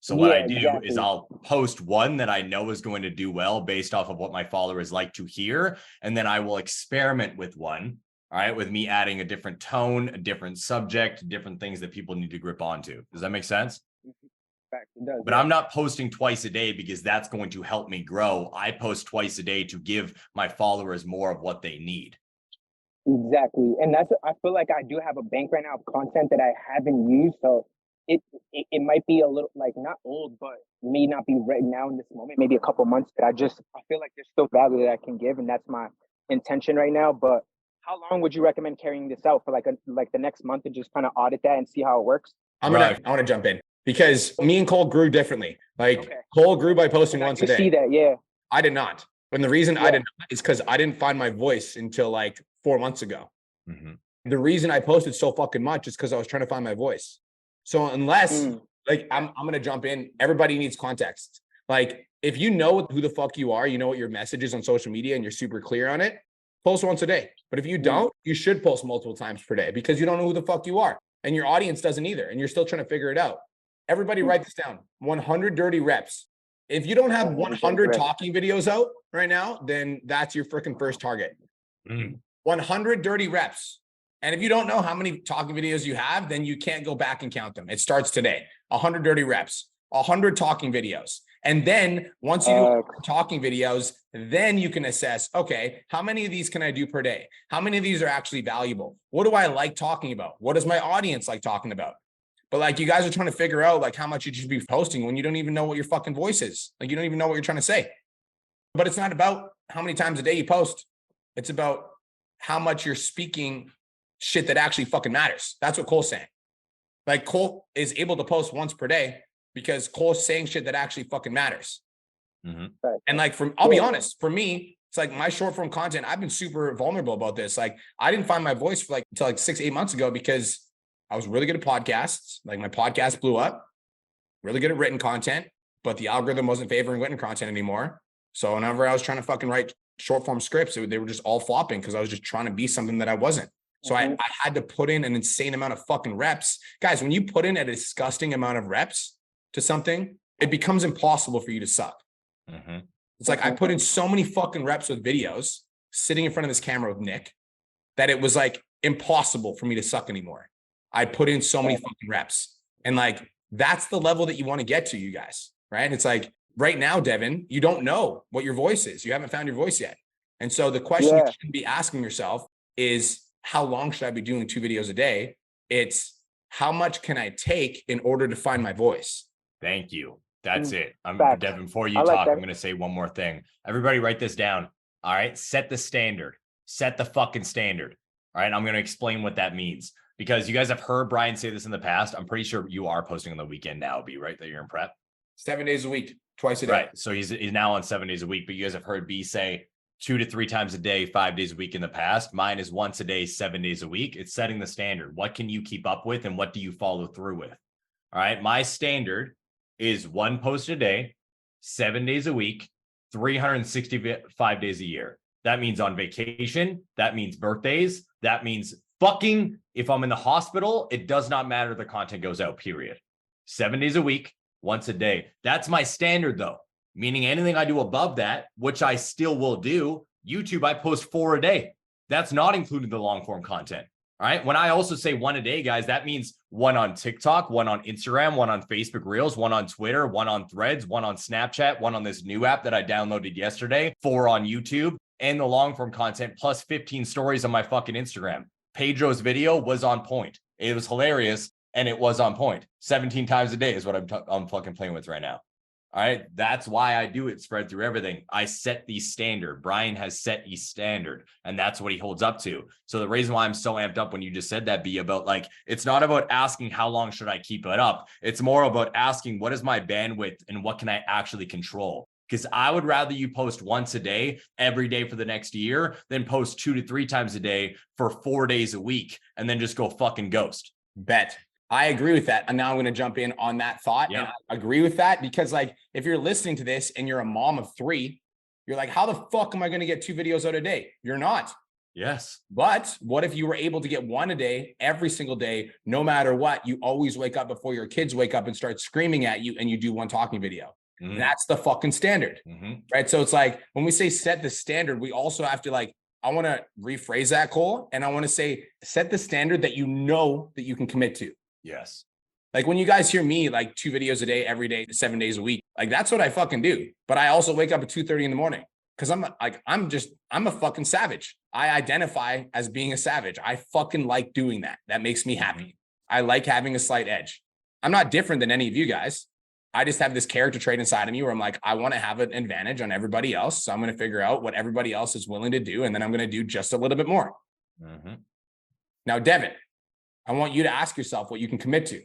So what I do is I'll post one that I know is going to do well based off of what my followers like to hear. And then I will experiment with one, all right, with me adding a different tone, a different subject, different things that people need to grip onto. Does that make sense? Fact, it does, But yeah. I'm not posting twice a day because that's going to help me grow. I post twice a day to give my followers more of what they need. Exactly. And that's, I feel like I do have a bank right now of content that I haven't used. So it might be a little like not old, but may not be right now in this moment, maybe a couple months that I feel like there's still value that I can give. And that's my intention right now. But how long would you recommend carrying this out for like the next month and just kind of audit that and see how it works? I want to jump in because me and Cole grew differently. Like Okay. Cole grew by posting once a You day. see that, yeah. I did not. And the reason I did not is because I didn't find my voice until like 4 months ago. The reason I posted so fucking much is because I was trying to find my voice. So unless like I'm gonna jump in, everybody needs context. Like if you know who the fuck you are, you know what your message is on social media and you're super clear on it, post once a day. But if you don't, you should post multiple times per day because you don't know who the fuck you are. And your audience doesn't either. And you're still trying to figure it out. Everybody write this down. 100 dirty reps. If you don't have 100 talking videos out right now, then that's your freaking first target. 100 dirty reps. And if you don't know how many talking videos you have, then you can't go back and count them. It starts today. 100 dirty reps, 100 talking videos. And then once you do talking videos, then you can assess, okay, how many of these can I do per day? How many of these are actually valuable? What do I like talking about? What does my audience like talking about? But like you guys are trying to figure out like how much you should be posting when you don't even know what your fucking voice is. Like you don't even know what you're trying to say. But it's not about how many times a day you post. It's about how much you're speaking shit that actually fucking matters. That's what Cole's saying. Like Cole is able to post once per day because Cole's saying shit that actually fucking matters. And like I'll be honest, for me, it's like my short form content, I've been super vulnerable about this. Like I didn't find my voice for like until like 6-8 months ago because I was really good at podcasts. Like my podcast blew up, really good at written content, but the algorithm wasn't favoring written content anymore. So whenever I was trying to fucking write short form scripts, they were just all flopping because I was just trying to be something that I wasn't. So I had to put in an insane amount of fucking reps. Guys, when you put in a disgusting amount of reps to something, it becomes impossible for you to suck. It's like I put in so many fucking reps with videos sitting in front of this camera with Nick that it was like impossible for me to suck anymore. I put in so many fucking reps. And like, that's the level that you want to get to, you guys, right? It's like right now, Devin, you don't know what your voice is. You haven't found your voice yet. And so the question you should be asking yourself is, how long should I be doing 2 videos a day? It's how much can I take in order to find my voice? Thank you. That's it. Devin, before you like talk, that. I'm going to say one more thing. Everybody write this down. All right. Set the standard. Set the fucking standard. All right. I'm going to explain what that means because you guys have heard Brian say this in the past. I'm pretty sure you are posting on the weekend now, B, right? That you're in prep. 7 days a week, twice a day. Right. So he's now on 7 days a week, but you guys have heard B say 2 to 3 times a day, 5 days a week in the past. Mine is once a day, 7 days a week. It's setting the standard. What can you keep up with and what do you follow through with? All right. My standard is 1 post a day, 7 days a week, 365 days a year. That means on vacation. That means birthdays. That means fucking if I'm in the hospital, it does not matter. The content goes out, period. 7 days a week, once a day. That's my standard though. Meaning anything I do above that, which I still will do, YouTube, I post 4 a day. That's not including the long form content. All right. When I also say 1 a day, guys, that means 1 on TikTok, 1 on Instagram, 1 on Facebook Reels, 1 on Twitter, 1 on Threads, 1 on Snapchat, 1 on this new app that I downloaded yesterday, 4 on YouTube, and the long form content plus 15 stories on my fucking Instagram. Pedro's video was on point. It was hilarious and it was on point. 17 times a day is what I'm fucking playing with right now. All right. That's why I do it spread through everything. I set the standard. Brian has set a standard and that's what he holds up to. So the reason why I'm so amped up when you just said that, B, about like, it's not about asking how long should I keep it up? It's more about asking what is my bandwidth and what can I actually control? Because I would rather you post once a day, every day for the next year than post 2 to 3 times a day for 4 days a week and then just go fucking ghost. Bet. I agree with that. And now I'm going to jump in on that thought. Yeah. And I agree with that because like, if you're listening to this and you're a mom of 3, you're like, how the fuck am I going to get 2 videos out a day? You're not. Yes. But what if you were able to get 1 a day, every single day, no matter what, you always wake up before your kids wake up and start screaming at you and you do 1 talking video. That's the fucking standard, right? So it's like, when we say set the standard, we also have to like, I want to rephrase that, Cole. And I want to say, set the standard that you know that you can commit to. Yes. Like when you guys hear me like 2 videos a day, every day, 7 days a week, like that's what I fucking do. But I also wake up at 2:30 in the morning because I'm a fucking savage. I identify as being a savage. I fucking like doing that. That makes me happy. I like having a slight edge. I'm not different than any of you guys. I just have this character trait inside of me where I'm like, I want to have an advantage on everybody else. So I'm going to figure out what everybody else is willing to do. And then I'm going to do just a little bit more. Now, Devin, I want you to ask yourself what you can commit to.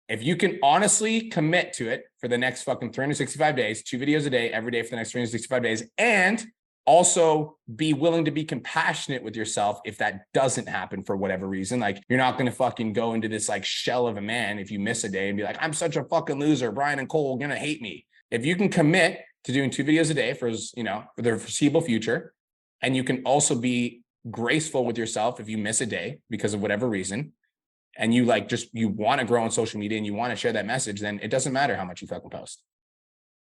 If you can honestly commit to it for the next fucking 365 days, 2 videos a day, every day for the next 365 days, and also be willing to be compassionate with yourself if that doesn't happen for whatever reason. Like you're not going to fucking go into this like shell of a man if you miss a day and be like, I'm such a fucking loser. Brian and Cole are going to hate me. If you can commit to doing 2 videos a day for the foreseeable future, and you can also be graceful with yourself if you miss a day because of whatever reason, and you you want to grow on social media and you want to share that message, then it doesn't matter how much you fucking post.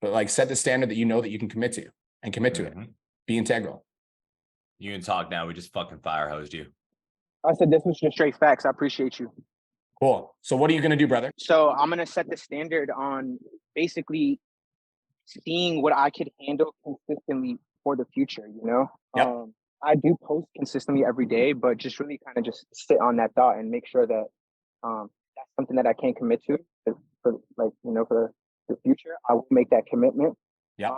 But like set the standard that you know that you can commit to and commit to it. Be integral. You can talk now. We just fucking fire hosed you. I said this was just straight facts. I appreciate you. Cool. So what are you going to do, brother? So I'm going to set the standard on basically seeing what I could handle consistently for the future, you know? Yep. I do post consistently every day, but just really kind of just sit on that thought and make sure that that's something that I can't commit to for the future. I will make that commitment. Yeah.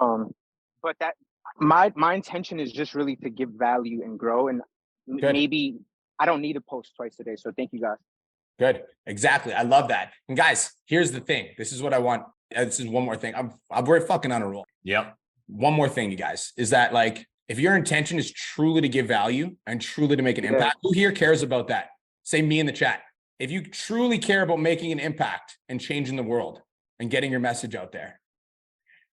But that my intention is just really to give value and grow, and maybe I don't need to post twice a day. So thank you guys. Good. Exactly. I love that. And guys, here's the thing. This is what I want. This is one more thing. We're fucking on a roll. Yep. One more thing, you guys, is that like, if your intention is truly to give value and truly to make an impact, who here cares about that? Say me in the chat. If you truly care about making an impact and changing the world and getting your message out there,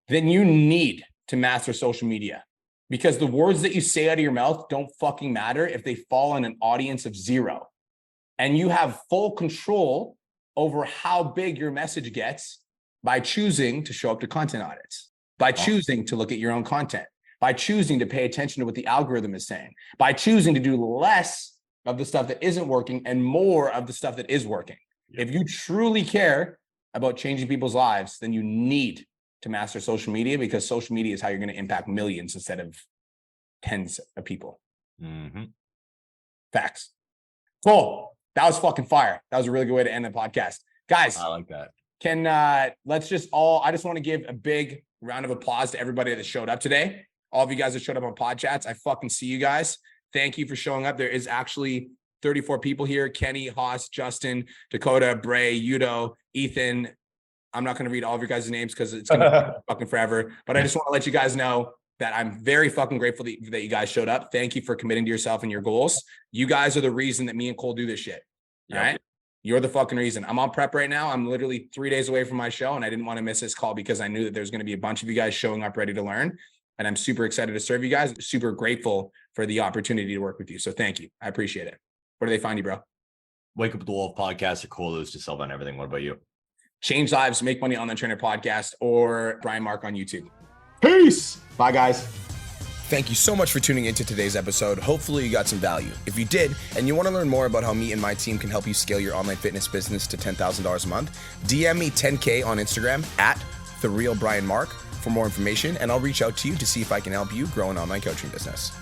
then you need to master social media, because the words that you say out of your mouth don't fucking matter if they fall in an audience of 0. And you have full control over how big your message gets by choosing to show up to content audits, by choosing to look at your own content, by choosing to pay attention to what the algorithm is saying, by choosing to do less of the stuff that isn't working and more of the stuff that is working. If you truly care about changing people's lives, then you need to master social media, because social media is how you're going to impact millions instead of tens of people. Facts. Cool. That was fucking fire. That was a really good way to end the podcast. Guys, I like that. I just want to give a big round of applause to everybody that showed up today. All of you guys that showed up on pod chats. I fucking see you guys. Thank you for showing up. There is actually 34 people here. Kenny, Haas, Justin, Dakota, Bray, Yudo, Ethan. I'm not going to read all of your guys' names because it's going to be fucking forever. But I just want to let you guys know that I'm very fucking grateful that you guys showed up. Thank you for committing to yourself and your goals. You guys are the reason that me and Cole do this shit. All right? You're the fucking reason. I'm on prep right now. I'm literally 3 days away from my show, and I didn't want to miss this call because I knew that there's going to be a bunch of you guys showing up ready to learn. And I'm super excited to serve you guys. Super grateful for the opportunity to work with you. So thank you. I appreciate it. Where do they find you, bro? Wake Up with the Wolf podcast or Cole Lewis to sell on everything. What about you? Change Lives, Make Money Online Trainer podcast, or Brian Mark on YouTube. Peace. Bye, guys. Thank you so much for tuning into today's episode. Hopefully you got some value. If you did, and you want to learn more about how me and my team can help you scale your online fitness business to $10,000 a month, DM me 10K on Instagram at @TheRealBrianMark for more information, and I'll reach out to you to see if I can help you grow an online coaching business.